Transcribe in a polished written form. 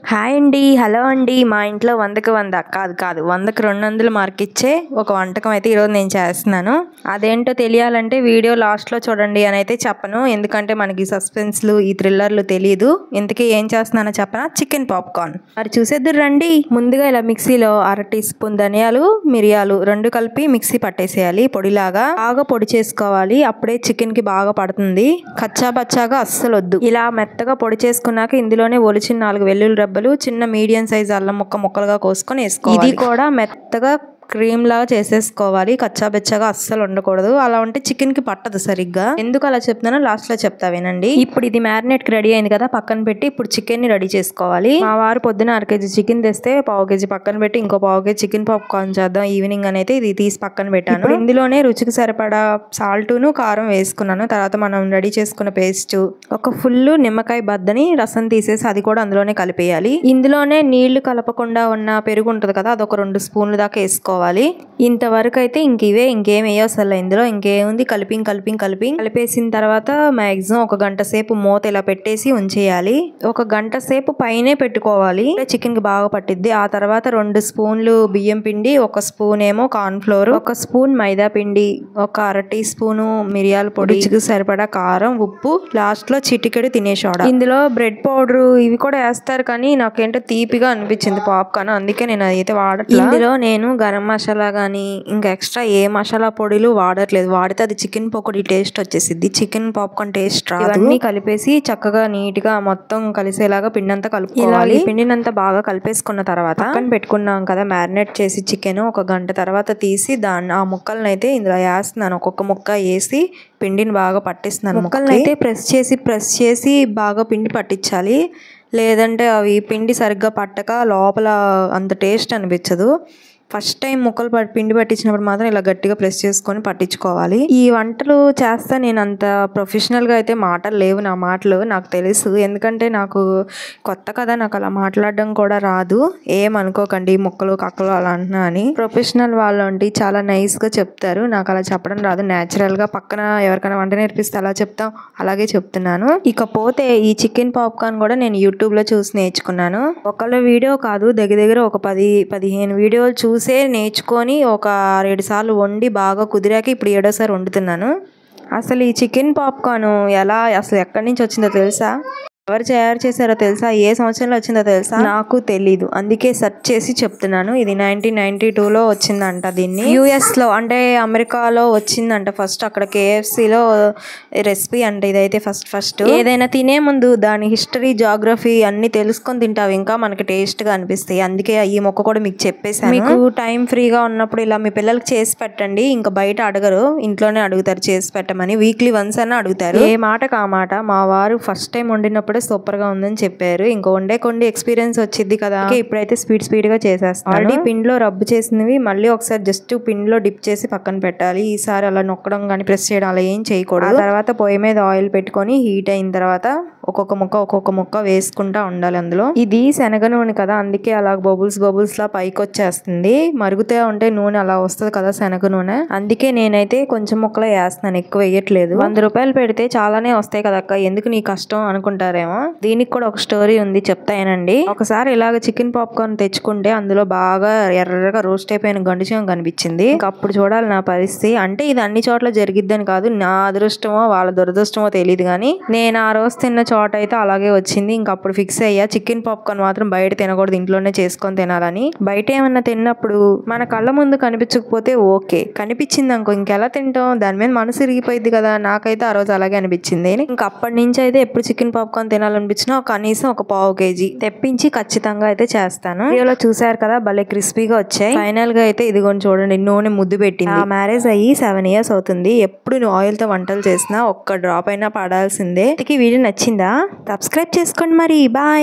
Hi అండి, hello అండి. మా ఇంట్లో 100కి 100 కాదు 100కి 200 మార్క్ ఇచ్చే ఒక వంటకం అయితే ఈరోజు నేను చేస్తున్నాను. అదేంటో తెలియాలంటే వీడియో లాస్ట్లో చూడండి అని అయితే చెప్పను, ఎందుకంటే మనకి సస్పెన్స్లు ఈ థ్రిల్లర్లు తెలియదు. ఇంతకీ ఏం చేస్తున్నానో చెప్పనా, చికెన్ పాప్కార్న్. మరి చూసేద్దరు రండి. ముందుగా ఇలా మిక్సీలో 1/2 టీ స్పూన్ ధనియాలు, మిరియాలు 2 కలిపి మిక్సీ పట్టేసేయాలి. పొడిలాగా బాగా పొడి చేసుకోవాలి, అప్పుడే చికెన్కి బాగా పడుతుంది. కచ్చా పచ్చాగా అస్సలు వద్దు. ఇలా మెత్తగా పొడి చేసుకున్నాక ఇందులోనే ఒలిచిన 4 వెల్లుల్లి రెబ్బలు, చిన్న మీడియం సైజ్ అల్లం ముక్కలుగా కోసుకొని వేసుకోవాలి. ఇది కూడా మెత్తగా క్రీమ్ లాగా చేసేసుకోవాలి, కచ్చాబెచ్చగా అస్సలు ఉండకూడదు. అలా ఉంటే చికెన్ కి పట్టదు సరిగ్గా. ఎందుకు అలా చెప్తున్నానో లాస్ట్ లో చెప్తా వినండి. ఇప్పుడు ఇది మ్యారినేట్ కి రెడీ అయింది కదా, పక్కన పెట్టి ఇప్పుడు చికెన్ ని రెడీ చేసుకోవాలి. మా వారు పొద్దున 1/2 కేజీ చికెన్ తెస్తే 1/2 కేజీ పక్కన పెట్టి ఇంకో 1/2 కేజీ చికెన్ పాప్కార్న్ చేద్దాం ఈవినింగ్ అని అయితే ఇది తీసి పక్కన పెట్టాను. ఇప్పుడు ఇందులోనే రుచికి సరిపడా సాల్ట్ను కారం వేసుకున్నాను. తర్వాత మనం రెడీ చేసుకున్న పేస్ట్, ఒక ఫుల్ నిమ్మకాయ బద్దని రసం తీసేసి అది కూడా అందులోనే కలిపేయాలి. ఇందులోనే నీళ్లు కలపకుండా ఉన్న పెరుగు ఉంటుంది కదా, అదొక 2 స్పూన్లు దాకా వేసుకోవాలి. ఇంతవరకు అయితే ఇంకేం వేయవసరం ఇందులో. ఇంకేముంది, కలిపేసిన తర్వాత మాక్సిమం 1 గంట సేపు మూత ఇలా పెట్టేసి ఉంచేయాలి. 1 గంట సేపు పైనే పెట్టుకోవాలి, చికెన్ కి బాగా పట్టిద్ది. ఆ తర్వాత 2 స్పూన్లు బియ్యం పిండి, 1 స్పూన్ ఏమో కార్న్ ఫ్లోర్, 1 స్పూన్ మైదా పిండి, ఒక 1/2 టీ స్పూను మిరియాల పొడి, రుచికి సరిపడా కారం, ఉప్పు, లాస్ట్ లో చిటికెడు తినే సోడా. ఇందులో బ్రెడ్ పౌడర్ ఇవి కూడా వేస్తారు, కానీ నాకేంటో తీపిగా అనిపించింది పాప్కార్న్, అందుకే నేను అయితే వాడట్లేదు. ఇందులో నేను గరం మసాలా కానీ ఇంకా ఎక్స్ట్రా ఏ మసాలా పొడిలు వాడట్లేదు. వాడితే అది చికెన్ పకోడీ టేస్ట్ వచ్చేసిద్ది, చికెన్ పాప్కార్న్ టేస్ట్ రాదు. ఇవన్నీ కలిపేసి చక్కగా నీట్ గా మొత్తం కలిసేలాగా పిండి అంతా కలుపుకోవాలి. పిండినంతా బాగా కలిపేసుకున్న తర్వాత పక్కన పెట్టుకున్నాం కదా మ్యారినేట్ చేసి చికెన్, 1 గంట తర్వాత తీసి ఆ ముక్కలను అయితే ఇందులో వేస్తున్నాను. ఒక్కొక్క ముక్క వేసి పిండిని బాగా పట్టిస్తున్నాను. ముక్కలను అయితే ప్రెస్ చేసి బాగా పిండి పట్టించాలి, లేదంటే అవి పిండి సరిగ్గా పట్టక లోపల అంత టేస్ట్ అనిపించదు. ఫస్ట్ టైం ముక్కలు పిండి పట్టించినప్పుడు మాత్రం ఇలా గట్టిగా ప్రెస్ చేసుకొని పట్టించుకోవాలి. ఈ వంటలు చేస్తా నేను అంత ప్రొఫెషనల్గా అయితే మాటలు లేవు, నా మాటలు నాకు తెలుసు, ఎందుకంటే నాకు కొత్త కదా, నాకు అలా మాట్లాడడం కూడా రాదు. ఏమనుకోకండి ముక్కలు కక్కలు అలా అంటున్నా అని. ప్రొఫెషనల్ వాళ్ళు అంటే చాలా నైస్గా చెప్తారు, నాకు అలా చెప్పడం రాదు. న్యాచురల్గా పక్కన ఎవరికైనా వంట నేర్పిస్తే అలా చెప్తాం, అలాగే చెప్తున్నాను. ఇకపోతే ఈ చికెన్ పాప్కార్న్ కూడా నేను యూట్యూబ్లో చూసి నేర్చుకున్నాను. ఒకళ్ళ వీడియో కాదు, దగ్గర ఒక 10-15 వీడియోలు చూసే నేర్చుకొని ఒక 6-7 సార్లు వండి బాగా కుదిరాక ఇప్పుడు 7వ సారి వండుతున్నాను. అసలు ఈ చికెన్ పాప్కార్న్ అసలు ఎక్కడి నుంచి వచ్చిందో తెలుసా? ఎవరు తయారు చేశారో తెలుసా? ఏ సంవత్సరంలో వచ్చిందో తెలుసా? నాకు తెలీదు, అందుకే సెర్చ్ చేసి చెప్తున్నాను. ఇది 1992లో వచ్చిందంట. దీన్ని US లో అంటే అమెరికాలో వచ్చిందంట ఫస్ట్. అక్కడ KFCలో రెసిపీ అంటే ఇదైతే ఫస్ట్. ఏదైనా తినే ముందు దాని హిస్టరీ, జాగ్రఫీ అన్ని తెలుసుకొని తింటావు, ఇంకా మనకి టేస్ట్ గా అనిపిస్తాయి. అందుకే ఈ మొక్క కూడా మీకు చెప్పేసాను. మీకు టైం ఫ్రీగా ఉన్నప్పుడు ఇలా మీ పిల్లలకి చేసి పెట్టండి. ఇంకా బయట అడగరు, ఇంట్లోనే అడుగుతారు చేసి పెట్టమని. వీక్లీ వన్స్ అని అడుగుతారు. ఏ మాటకు ఆ మాట. మా వారు ఫస్ట్ టైం వండినప్పుడు సూపర్ గా ఉందని చెప్పారు. ఇంకా వండే ఎక్స్పీరియన్స్ వచ్చింది కదా, ఇప్పుడైతే స్పీడ్ గా చేసేస్తాను. ఆల్రెడీ పిండిలో రబ్ చేసినవి మళ్ళీ ఒకసారి జస్ట్ పిండిలో డిప్ చేసి పక్కన పెట్టాలి. ఈసారి అలా నొక్కడం కానీ ప్రెస్ చేయడం అలా ఏం చేయకూడదు. ఆ తర్వాత పొయ్యి మీద ఆయిల్ పెట్టుకొని హీట్ అయిన తర్వాత ఒక్కొక్క ముక్క వేసుకుంటా ఉండాలి అందులో. ఇది శనగ నూనె కదా, అందుకే అలా బబుల్స్ లా పైకి వచ్చేస్తుంది. మరుగుతూ ఉంటే నూనె అలా వస్తుంది కదా శనగ నూనె, అందుకే నేనైతే కొంచెం ముక్కలో వేస్తున్నాను, ఎక్కువ వేయట్లేదు. 100 రూపాయలు పెడితే చాలానే వస్తాయి కదా అక్క, ఎందుకు నీ కష్టం అనుకుంటారేమో. దీనికి కూడా ఒక స్టోరీ ఉంది, చెప్తాయనండి. ఒకసారి ఇలాగ చికెన్ పాప్కార్న్ తెచ్చుకుంటే అందులో బాగా ఎర్రగా రోస్ట్ అయిపోయిన గండుచం కనిపించింది. ఇంకా అప్పుడు చూడాలి నా పరిస్థితి. అంటే ఇది అన్ని చోట్ల జరిగిద్దని కాదు, నా అదృష్టమో వాళ్ళ దురదృష్టమో తెలియదు, కానీ నేను ఆ రోజు తిన్న చోట అయితే అలాగే వచ్చింది. ఇంకా అప్పుడు ఫిక్స్ అయ్యా, చికెన్ పాప్కార్న్ మాత్రం బయట తినకూడదు, ఇంట్లోనే చేసుకొని తినాలని. బయట ఏమన్నా తిన్నప్పుడు మన కళ్ళ ముందు కనిపించకపోతే ఓకే, కనిపించింది అనుకో ఇంకెలా తింటాం, దాని మీద మనసు ఇరిగిపోయింది కదా. నాకైతే ఆ రోజు అలాగే అనిపించింది. ఇంకా అప్పటి నుంచి అయితే ఎప్పుడు చికెన్ పాప్కార్న్ తినాలనిపించినా కనీసం ఒక 1/2 కేజీ తెప్పించి ఖచ్చితంగా అయితే చేస్తాను. వీడియోలో చూసారు కదా భలే క్రిస్పీగా వచ్చాయి. ఫైనల్ గా అయితే ఇదిగోని చూడండి, నూనె ముద్దు పెట్టింది. మ్యారేజ్ అయ్యి 7 years అవుతుంది. ఎప్పుడు నువ్వు ఆయిల్ తో వంటలు చేసినా ఒక్క డ్రాప్ అయినా పడాల్సిందే. వీడియో నచ్చిందా? సబ్స్క్రైబ్ చేసుకోండి మరి. బాయ్.